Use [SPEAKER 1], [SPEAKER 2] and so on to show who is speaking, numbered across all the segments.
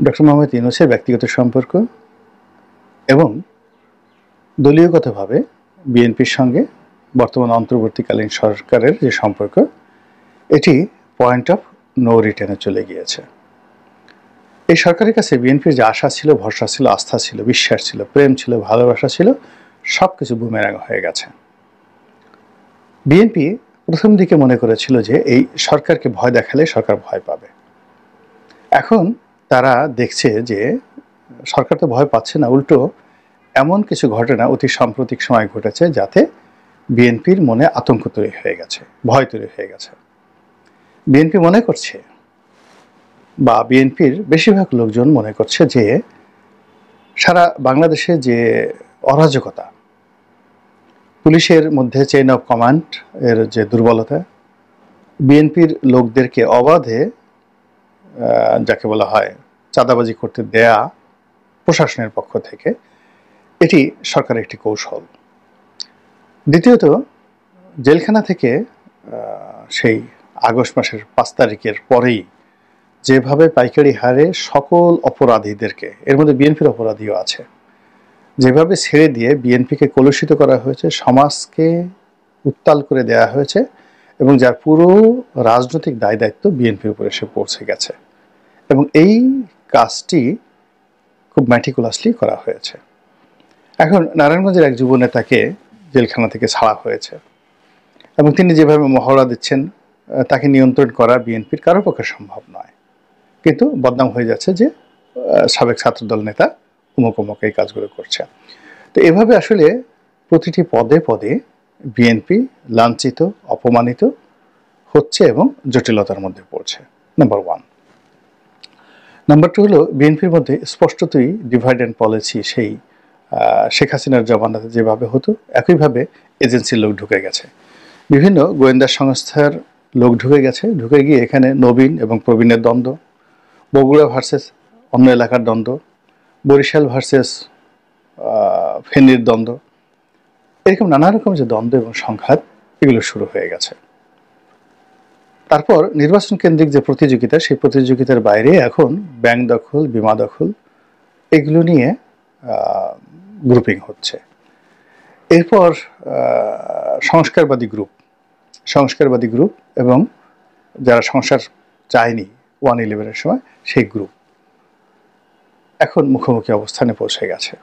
[SPEAKER 1] Doctor Mohammad ইউনূসের ব্যক্তিগত সম্পর্ক এবং দলীয়গতভাবে বিএনপির সঙ্গে বর্তমান অন্তর্বর্তীকালীন সরকারের যে সম্পর্ক, এটি পয়েন্ট অফ নো রিটার্নে চলে গিয়েছে। এই সরকারের কাছে বিএনপির যে আশা ছিল, ভরসা ছিল, আস্থা ছিল, বিশ্বাস ছিল, প্রেম ছিল, ভালোবাসা ছিল, সব কিছু বুমেরাং হয়ে গেছে। বিএনপি প্রথম দিকে মনে করেছিল যে এই সরকারকে ভয় দেখালে সরকার ভয় পাবে। এখন তারা দেখছে যে সরকার তো ভয় পাচ্ছে না, উল্টো এমন কিছু ঘটনা অতি সাম্প্রতিক সময় ঘটেছে যাতে বিএনপির মনে আতঙ্ক তৈরি হয়ে গেছে, ভয় তৈরি হয়ে গেছে। বিএনপি মনে করছে, বা বিএনপির বেশিরভাগ লোকজন মনে করছে যে সারা বাংলাদেশে যে অরাজকতা, পুলিশের মধ্যে চেইন অফ কমান্ড এর যে দুর্বলতা, বিএনপির লোকদেরকে অবাধে যাকে বলা হয় চাঁদাবাজি করতে দেয়া প্রশাসনের পক্ষ থেকে, এটি সরকারের একটি কৌশল। দ্বিতীয়ত, জেলখানা থেকে সেই আগস্ট মাসের 5 তারিখের পরেই যেভাবে পাইকারি হারে সকল অপরাধীদেরকে, এর মধ্যে বিএনপির অপরাধীও আছে, যেভাবে ছেড়ে দিয়ে বিএনপিকে কলুষিত করা হয়েছে, সমাজকে উত্তাল করে দেয়া হয়েছে, এবং যার পুরো রাজনৈতিক দায় দায়িত্ব বিএনপির উপরে এসে পৌঁছে গেছে, এবং এই কাজটি খুব ম্যাটিকুলাসলি করা হয়েছে। এখন নারায়ণগঞ্জের এক যুব নেতাকে জেলখানা থেকে ছাড়া হয়েছে, এবং তিনি যেভাবে মহড়া দিচ্ছেন তাকে নিয়ন্ত্রণ করা বিএনপির কারো পক্ষে সম্ভব নয়, কিন্তু বদনাম হয়ে যাচ্ছে যে সাবেক ছাত্রদল নেতা অমুক অমুক এই কাজগুলো করছে। তো এভাবে আসলে প্রতিটি পদে পদে বিএনপি লাঞ্ছিত, অপমানিত হচ্ছে এবং জটিলতার মধ্যে পড়ছে। নাম্বার 1। নাম্বার 2 হলো বিএনপির মধ্যে স্পষ্টতই ডিভাইড অ্যান্ড পলিসি সেই শেখ হাসিনার জমানাতে যেভাবে হতো, একইভাবে এজেন্সির লোক ঢুকে গেছে, বিভিন্ন গোয়েন্দা সংস্থার লোক ঢুকে গেছে, ঢুকে গিয়ে এখানে নবীন এবং প্রবীণের দ্বন্দ্ব, বগুড়া ভার্সেস অন্য এলাকার দ্বন্দ্ব, বরিশাল ভার্সেস ফেনীর দ্বন্দ্ব, এরকম নানা রকম যে দ্বন্দ্ব এবং সংঘাত, এগুলো শুরু হয়ে গেছে। তারপর নির্বাচন কেন্দ্রিক যে প্রতিযোগিতা, সেই প্রতিযোগিতার বাইরে এখন ব্যাংক দখল, বিমা দখল, এগুলো নিয়ে গ্রুপিং হচ্ছে। এরপর সংস্কারবাদী গ্রুপ এবং যারা সংস্কার চায়নি 1/11-এর সময়, সেই গ্রুপ এখন মুখোমুখি অবস্থানে পৌঁছে গেছে।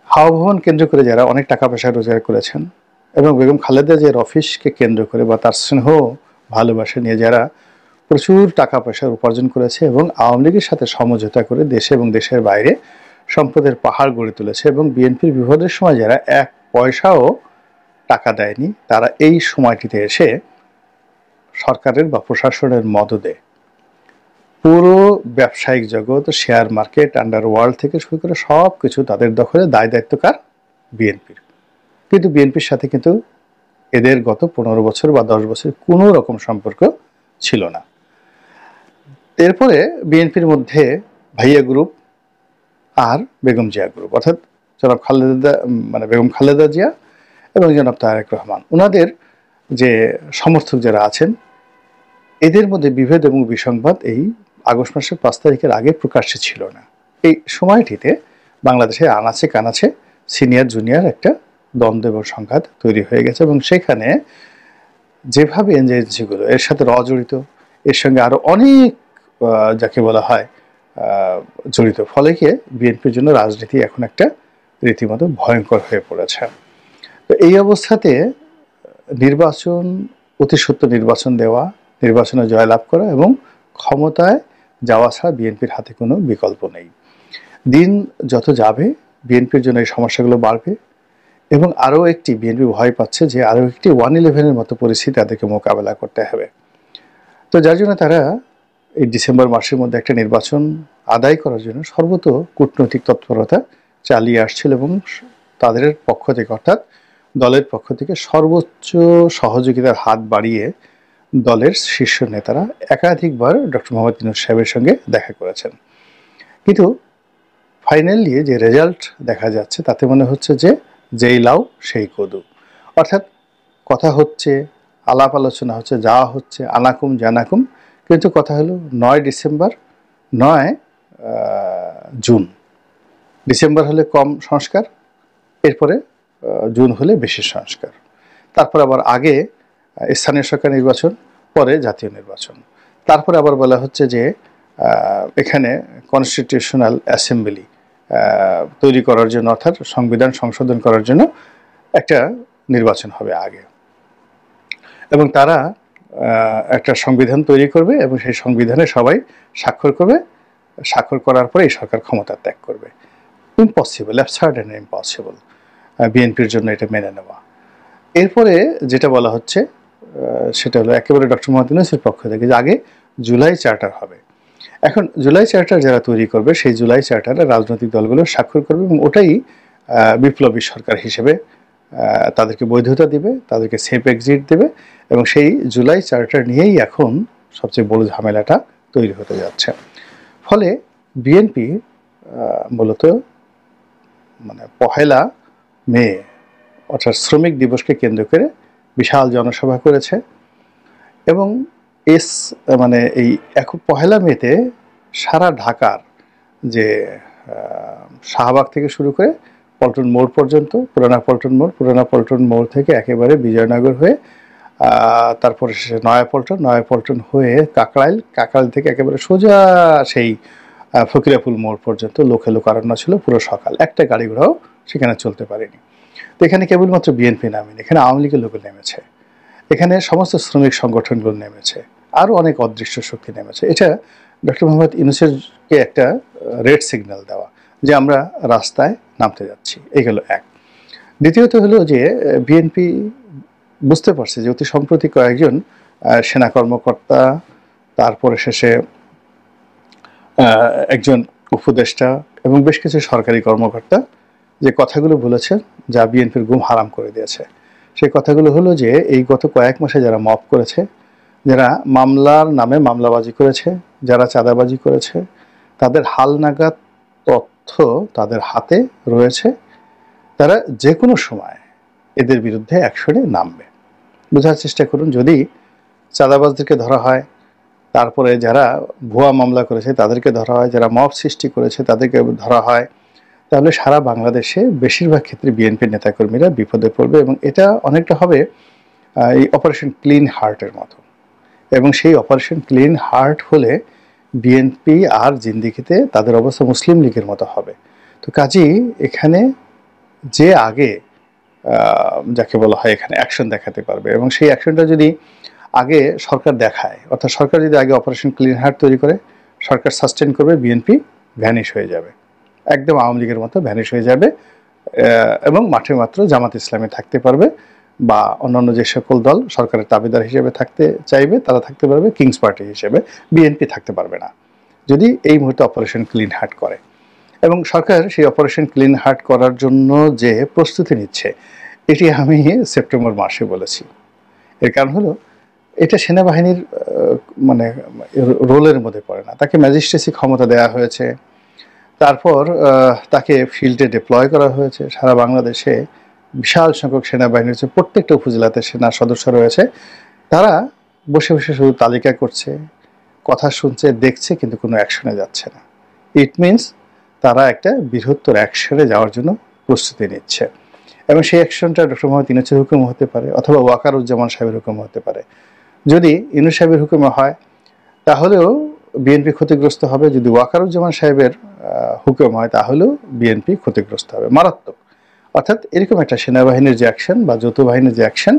[SPEAKER 1] হাওয়া ভবন কেন্দ্র করে যারা অনেক টাকা পয়সা রোজগার করেছেন, এবং বেগম খালেদা জিয়ার অফিসকে কেন্দ্র করে বা তার স্নেহ ভালোবাসা নিয়ে যারা প্রচুর টাকা পয়সার উপার্জন করেছে এবং আওয়ামী লীগের সাথে সমঝোতা করে দেশে এবং দেশের বাইরে সম্পদের পাহাড় গড়ে তুলেছে, এবং বিএনপির বিপদের সময় যারা এক পয়সাও টাকা দেয়নি, তারা এই সময়টিতে এসে সরকারের বা প্রশাসনের মদদে পুরো ব্যবসায়িক জগৎ, শেয়ার মার্কেট, আন্ডারওয়ার্ল্ড থেকে শুরু করে সব কিছু তাদের দখলে, দায় দায়িত্বকার বিএনপির। কিন্তু বিএনপির সাথে কিন্তু এদের গত 15 বছর বা 10 বছর কোনো রকম সম্পর্ক ছিল না। এরপরে বিএনপির মধ্যে ভাইয়া গ্রুপ আর বেগম জিয়া গ্রুপ, অর্থাৎ জনাব বেগম খালেদা জিয়া এবং জনাব তারেক রহমান, ওনাদের যে সমর্থক যারা আছেন, এদের মধ্যে বিভেদ এবং বিসংবাদ এই আগস্ট মাসের 5 তারিখের আগে প্রকাশ্যে ছিল না। এই সময়টিতে বাংলাদেশে আনাচে কানাচে সিনিয়র জুনিয়র একটা দ্বন্দ্ব এবং সংঘাত তৈরি হয়ে গেছে, এবং সেখানে যেভাবে এজেন্সিগুলো এর সাথে জড়িত, এর সঙ্গে আরো অনেক যাকে বলা হয় জড়িত, ফলে গিয়ে বিএনপির জন্য রাজনীতি এখন একটা রীতিমতো ভয়ঙ্কর হয়ে পড়েছে। তো এই অবস্থাতে নির্বাচন, অতি সত্ত্বর নির্বাচন দেওয়া, নির্বাচনে জয়লাভ করা এবং ক্ষমতায় যাওয়া ছাড়া বিএনপির হাতে কোনো বিকল্প নেই। দিন যত যাবে বিএনপির জন্য এই সমস্যাগুলো বাড়বে, এবং আরও একটি বিএনপি ভয় পাচ্ছে যে আরও একটি 1/11-এর মতো পরিস্থিতি তাদেরকে মোকাবেলা করতে হবে। তো যার জন্য তারা এই ডিসেম্বর মাসের মধ্যে একটা নির্বাচন আদায় করার জন্য সর্বত কূটনৈতিক তৎপরতা চালিয়ে আসছিল, এবং তাদের পক্ষ থেকে, অর্থাৎ দলের পক্ষ থেকে সর্বোচ্চ সহযোগিতার হাত বাড়িয়ে দলের শীর্ষ নেতারা একাধিকবার ডক্টর মোহাম্মদ ইউনূস সাহেবের সঙ্গে দেখা করেছেন। কিন্তু ফাইনালি যে রেজাল্ট দেখা যাচ্ছে তাতে মনে হচ্ছে যে যেই লাউ সেই কদু, অর্থাৎ কথা হচ্ছে, আলাপ আলোচনা হচ্ছে, যাওয়া হচ্ছে, আনাকুম জানাকুম, কিন্তু কথা হলো 9 ডিসেম্বর জুন। ডিসেম্বর হলে কম সংস্কার, এরপরে জুন হলে বেশি সংস্কার, তারপর আবার আগে স্থানীয় সরকার নির্বাচন, পরে জাতীয় নির্বাচন। তারপরে আবার বলা হচ্ছে যে এখানে কনস্টিটিউশনাল অ্যাসেম্বলি তৈরি করার জন্য, অর্থাৎ সংবিধান সংশোধন করার জন্য একটা নির্বাচন হবে আগে, এবং তারা একটা সংবিধান তৈরি করবে এবং সেই সংবিধানে সবাই স্বাক্ষর করবে। স্বাক্ষর করার পরে এই সরকার ক্ষমতা ত্যাগ করবে। ইম্পসিবল, অ্যাবসার্ড অ্যান্ড ইম্পসিবল বিএনপির জন্য এটা মেনে নেওয়া। এরপরে যেটা বলা হচ্ছে সেটা হলো একেবারে ডক্টর মোহাম্মদ ইউনূসের পক্ষ থেকে যে আগে জুলাই চার্টার হবে। এখন জুলাই চার্টার যারা তৈরি করবে সেই জুলাই চার্টারে রাজনৈতিক দলগুলো স্বাক্ষর করবে এবং ওটাই বিপ্লবী সরকার হিসেবে তাদেরকে বৈধতা দিবে, তাদেরকে সেফ এক্সিট দেবে, এবং সেই জুলাই চার্টার নিয়েই এখন সবচেয়ে বড় ঝামেলাটা তৈরি হতে যাচ্ছে। ফলে বিএনপি মূলত মানে ১লা মে অর্থাৎ শ্রমিক দিবসকে কেন্দ্র করে বিশাল জনসভা করেছে, এবং মানে এই ১লা মেতে সারা ঢাকার যে শাহবাগ থেকে শুরু করে পল্টন মোড় পর্যন্ত, পুরানা পল্টন মোড় থেকে একেবারে বিজয়নগর হয়ে তারপরে নয়াপল্টন হয়ে কাকরাইল থেকে একেবারে সোজা সেই ফকিরাপুল মোড় পর্যন্ত লোকে লোকারণ্য ছিল পুরো সকাল। একটা গাড়ি ঘোড়াও সেখানে চলতে পারেনি। তো এখানে কেবলমাত্র বিএনপি নামেনি, এখানে আওয়ামী লীগের লোক নেমেছে, এখানে সমস্ত শ্রমিক সংগঠনগুলো নেমেছে, আরও অনেক অদৃশ্য শক্তি নেমেছে। এটা ডক্টর মোহাম্মদ ইউনূসেরকে একটা রেড সিগন্যাল দেওয়া যে আমরা রাস্তায় নামতে যাচ্ছি। এই হলো এক। দ্বিতীয়ত হলো যে বিএনপি বুঝতে পারছে যে অতি সম্প্রতি কয়েকজন সেনা কর্মকর্তা, তারপরে শেষে একজন উপদেষ্টা এবং বেশ কিছু সরকারি কর্মকর্তা যে কথাগুলো বলেছেন যা বিএনপির ঘুম হারাম করে দিয়েছে। সেই কথাগুলো হলো যে এই গত কয়েক মাসে যারা মব করেছে, যারা মামলার নামে মামলাবাজি করেছে, যারা চাঁদাবাজি করেছে, তাদের হালনাগাদ তথ্য তাদের হাতে রয়েছে। তারা যে কোনো সময় এদের বিরুদ্ধে অ্যাকশনে নামবে। বোঝার চেষ্টা করুন, যদি চাঁদাবাজদেরকে ধরা হয়, তারপরে যারা ভুয়া মামলা করেছে তাদেরকে ধরা হয়, যারা মব সৃষ্টি করেছে তাদেরকে ধরা হয়, তাহলে সারা বাংলাদেশে বেশিরভাগ ক্ষেত্রে বিএনপির নেতাকর্মীরা বিপদে পড়বে, এবং এটা অনেকটা হবে এই অপারেশন ক্লিন হার্টের মতো। এবং সেই অপারেশন ক্লিন হার্ট হলে বিএনপি আর জিন্দিগিতে তাদের অবস্থা মুসলিম লীগের মতো হবে। তো কাজেই এখানে যে আগে যাকে বলা হয় এখানে অ্যাকশন দেখাতে পারবে, এবং সেই অ্যাকশনটা যদি আগে সরকার দেখায়, অর্থাৎ সরকার যদি আগে অপারেশন ক্লিন হার্ট তৈরি করে, সরকার সাস্টেন করবে, বিএনপি ভ্যানিশ হয়ে যাবে, একদম আওয়ামী লীগের মতো ভ্যানিশ হয়ে যাবে, এবং মাঠে মাত্র জামাত ইসলামী থাকতে পারবে, বা অন্যান্য যে সকল দল সরকারের দাবিদার হিসেবে থাকতে চাইবে তারা থাকতে পারবে, কিংস পার্টি হিসেবে বিএনপি থাকতে পারবে না, যদি এই মুহূর্তে অপারেশন ক্লিন হার্ট করে। এবং সরকার সেই অপারেশন ক্লিন হার্ট করার জন্য যে প্রস্তুতি নিচ্ছে, এটি আমি সেপ্টেম্বর মাসে বলেছি। এর কারণ হলো এটা সেনাবাহিনীর মানে রোলের মধ্যে পড়ে না। তাকে ম্যাজিস্ট্রেসি ক্ষমতা দেওয়া হয়েছে, তারপর তাকে ফিল্ডে ডিপ্লয় করা হয়েছে। সারা বাংলাদেশে বিশাল সংখ্যক সেনাবাহিনী রয়েছে, প্রত্যেকটা উপজেলাতে সেনা সদস্য রয়েছে। তারা বসে বসে শুধু তালিকা করছে, কথা শুনছে, দেখছে, কিন্তু কোনো অ্যাকশনে যাচ্ছে না। ইট মিনস তারা একটা বৃহত্তর অ্যাকশনে যাওয়ার জন্য প্রস্তুতি নিচ্ছে, এবং সেই অ্যাকশনটা ডক্টর মোহাম্মদ ইউনূসের হুকুম হতে পারে, অথবা ওয়াকারুজ্জামান সাহেবের হুকুম হতে পারে। যদি ইউনূস সাহেবের হুকুমে হয় তাহলেও বিএনপি ক্ষতিগ্রস্ত হবে, যদি ওয়াকারুজ্জামান সাহেবের হুকুম হয় তাহলেও বিএনপি ক্ষতিগ্রস্ত হবে মারাত্মক। অর্থাৎ এরকম একটা সেনাবাহিনীর যে অ্যাকশন বা যৌথ বাহিনীর যে অ্যাকশন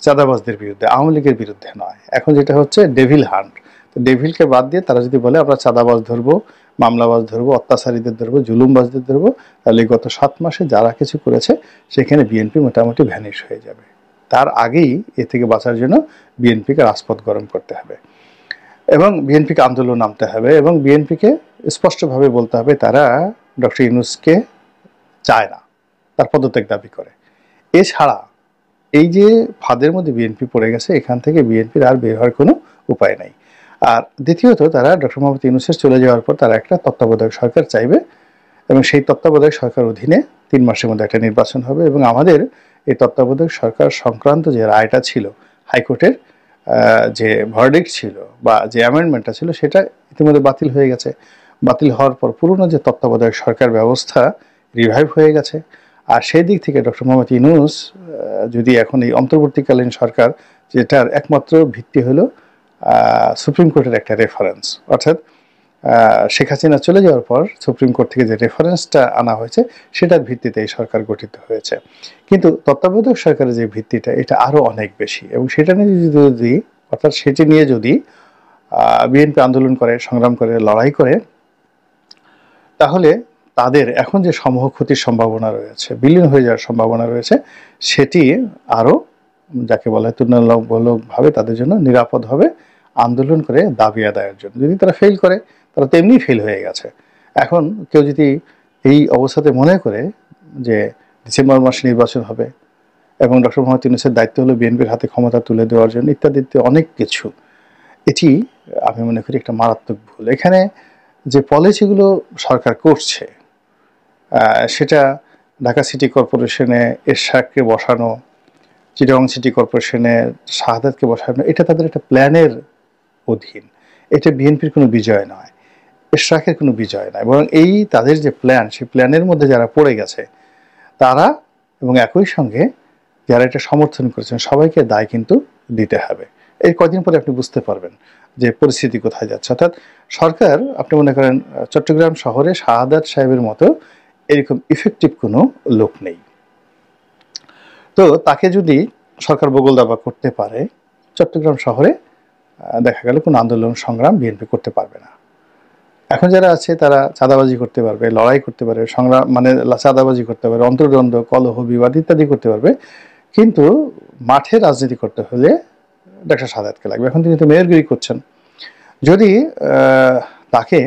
[SPEAKER 1] চাঁদাবাজদের বিরুদ্ধে, আওয়ামী লীগের বিরুদ্ধে নয়। এখন যেটা হচ্ছে ডেভিল হান্ট। তো ডেভিলকে বাদ দিয়ে তারা যদি বলে আমরা চাঁদাবাজ ধরবো, মামলাবাজ ধরবো, অত্যাচারীদের ধরবো, জুলুমবাজদের ধরবো, তাহলে গত 7 মাসে যারা কিছু করেছে সেখানে বিএনপি মোটামুটি ভ্যানিশ হয়ে যাবে। তার আগেই এ থেকে বাঁচার জন্য বিএনপিকে রাজপথ গরম করতে হবে, এবং বিএনপিকে আন্দোলন নামতে হবে, এবং বিএনপিকে স্পষ্টভাবে বলতে হবে তারা ডক্টর ইউনূসকে চায় না, তার পদত্যাগ দাবি করে। এছাড়া এই যে ফাঁদের মধ্যে বিএনপি পড়ে গেছে, এখান থেকে বিএনপির আর বের হওয়ার কোনো উপায় নাই। আর দ্বিতীয়ত তারা ডক্টর মোহাম্মদ ইউনূসের চলে যাওয়ার পর তারা একটা তত্ত্বাবধায়ক সরকার চাইবে, এবং সেই তত্ত্বাবধায়ক সরকার অধীনে 3 মাসের মধ্যে একটা নির্বাচন হবে। এবং আমাদের এই তত্ত্বাবধায়ক সরকার সংক্রান্ত যে রায়টা ছিল, হাইকোর্টের যে ভার্ডিক্ট ছিল বা যে অ্যামেন্ডমেন্টটা ছিল, সেটা ইতিমধ্যে বাতিল হয়ে গেছে। বাতিল হওয়ার পর পুরনো যে তত্ত্বাবধায়ক সরকার ব্যবস্থা রিভাইভ হয়ে গেছে। আর সেই দিক থেকে ডক্টর মোহাম্মদ ইউনূস যদি এখন এই অন্তর্বর্তীকালীন সরকার, যেটার একমাত্র ভিত্তি হলো সুপ্রিম কোর্টের একটা রেফারেন্স, অর্থাৎ শেখ হাসিনা চলে যাওয়ার পর সুপ্রিম কোর্ট থেকে যে রেফারেন্সটা আনা হয়েছে সেটার ভিত্তিতে এই সরকার গঠিত হয়েছে। কিন্তু তত্ত্বাবধায়ক সরকারের যে ভিত্তিটা এটা আরও অনেক বেশি, এবং সেটা নিয়ে যদি অর্থাৎ সেটি নিয়ে যদি বিএনপি আন্দোলন করে, সংগ্রাম করে, লড়াই করে, তাহলে তাদের এখন যে সমূহ ক্ষতির সম্ভাবনা রয়েছে, বিলীন হয়ে যাওয়ার সম্ভাবনা রয়েছে, সেটি আরও যাকে বলা হয় তুলনামূলকভাবে তাদের জন্য নিরাপদ হবে আন্দোলন করে দাবি আদায়ের জন্য। যদি তারা ফেল করে, তারা তো এমনি ফেল হয়ে গেছে। এখন কেউ যদি এই অবস্থাতে মনে করে যে ডিসেম্বর মাসে নির্বাচন হবে এবং ডক্টর মোহাম্মদ ইউনূসের দায়িত্ব হলো বিএনপির হাতে ক্ষমতা তুলে দেওয়ার জন্য ইত্যাদি অনেক কিছু, এটি আমি মনে করি একটা মারাত্মক ভুল। এখানে যে পলিসিগুলো সরকার করছে সেটা ঢাকা সিটি কর্পোরেশনে এরশাদকে বসানো, চিটাগং সিটি কর্পোরেশনে শাহাদাতকে বসানো, এটা তাদের একটা প্ল্যানের অধীন। এটা বিএনপির কোনো বিজয় নয়, এরশাদের কোনো বিজয় নয়, বরং এই তাদের যে প্ল্যান, সেই প্ল্যানের মধ্যে যারা পড়ে গেছে তারা এবং একই সঙ্গে যারা এটা সমর্থন করেছেন সবাইকে দায় কিন্তু দিতে হবে। এই কদিন পরে আপনি বুঝতে পারবেন যে পরিস্থিতি কোথায় যাচ্ছে। অর্থাৎ সরকার, আপনি মনে করেন চট্টগ্রাম শহরে শাহাদাত সাহেবের মতো এরকম ইফেক্টিভ কোনো লোক নেই, তো তাকে যদি সরকার বগল দাবা করতে পারে, চট্টগ্রাম শহরে দেখা গেল কোনো আন্দোলন সংগ্রাম বিএনপি করতে পারবে না। এখন যারা আছে তারা চাঁদাবাজি করতে পারবে, লড়াই করতে পারবে, সংগ্রাম মানে চাঁদাবাজি করতে পারবে, অন্তর্দ্বন্দ্ব, কলহ, বিবাদ ইত্যাদি করতে পারবে, কিন্তু মাঠে রাজনীতি করতে হলে ডক্টর শাহাদাতকে লাগবে। এখন তিনি তো মেয়রগিরি করছেন, যদি তাকে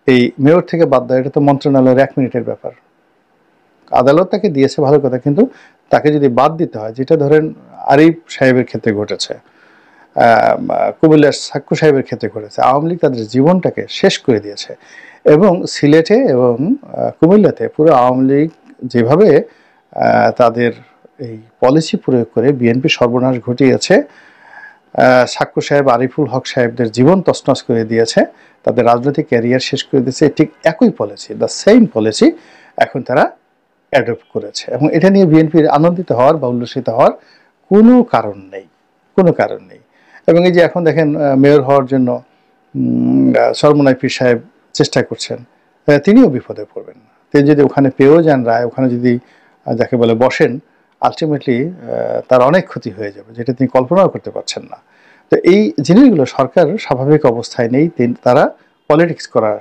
[SPEAKER 1] এই মেয়র থেকে বাদ দেয়, এটা তো মন্ত্রণালয়ের 1 মিনিটের ব্যাপার। আদালত তাকে দিয়েছে ভালো কথা, কিন্তু তাকে যদি বাদ দিতে হয়, যেটা ধরেন আরিফ সাহেবের ক্ষেত্রে ঘটেছে, কুমিল্লার সাক্কু সাহেবের ক্ষেত্রে ঘটেছে, আওয়ামী লীগ তাদের জীবনটাকে শেষ করে দিয়েছে। এবং সিলেটে এবং কুমিল্লাতে পুরো আওয়ামী লীগ যেভাবে তাদের এই পলিসি প্রয়োগ করে বিএনপি সর্বনাশ ঘটিয়েছে, সাক্কু সাহেব, আরিফুল হক সাহেবদের জীবন তছনছ করে দিয়েছে, তাদের রাজনৈতিক ক্যারিয়ার শেষ করে দিয়েছে, ঠিক একই পলিসি, দ্য সেম পলিসি এখন তারা অ্যাডপ্ট করেছে। এবং এটা নিয়ে বিএনপির আনন্দিত হওয়ার বা উল্লসিত হওয়ার কোনো কারণ নেই, কোনো কারণ নেই। এবং এই যে এখন দেখেন মেয়র হওয়ার জন্য সরমুনাই পীর সাহেব চেষ্টা করছেন, তিনিও বিপদে পড়বেন। তিনি যদি ওখানে পেয়েও যান রায়, ওখানে যদি যাকে বলে বসেন, আলটিমেটলি তার অনেক ক্ষতি হয়ে যাবে, যেটা তিনি কল্পনাও করতে পারছেন না। তো এই জিনিসগুলো সরকার স্বাভাবিক অবস্থায় নেই, তারা পলিটিক্স করা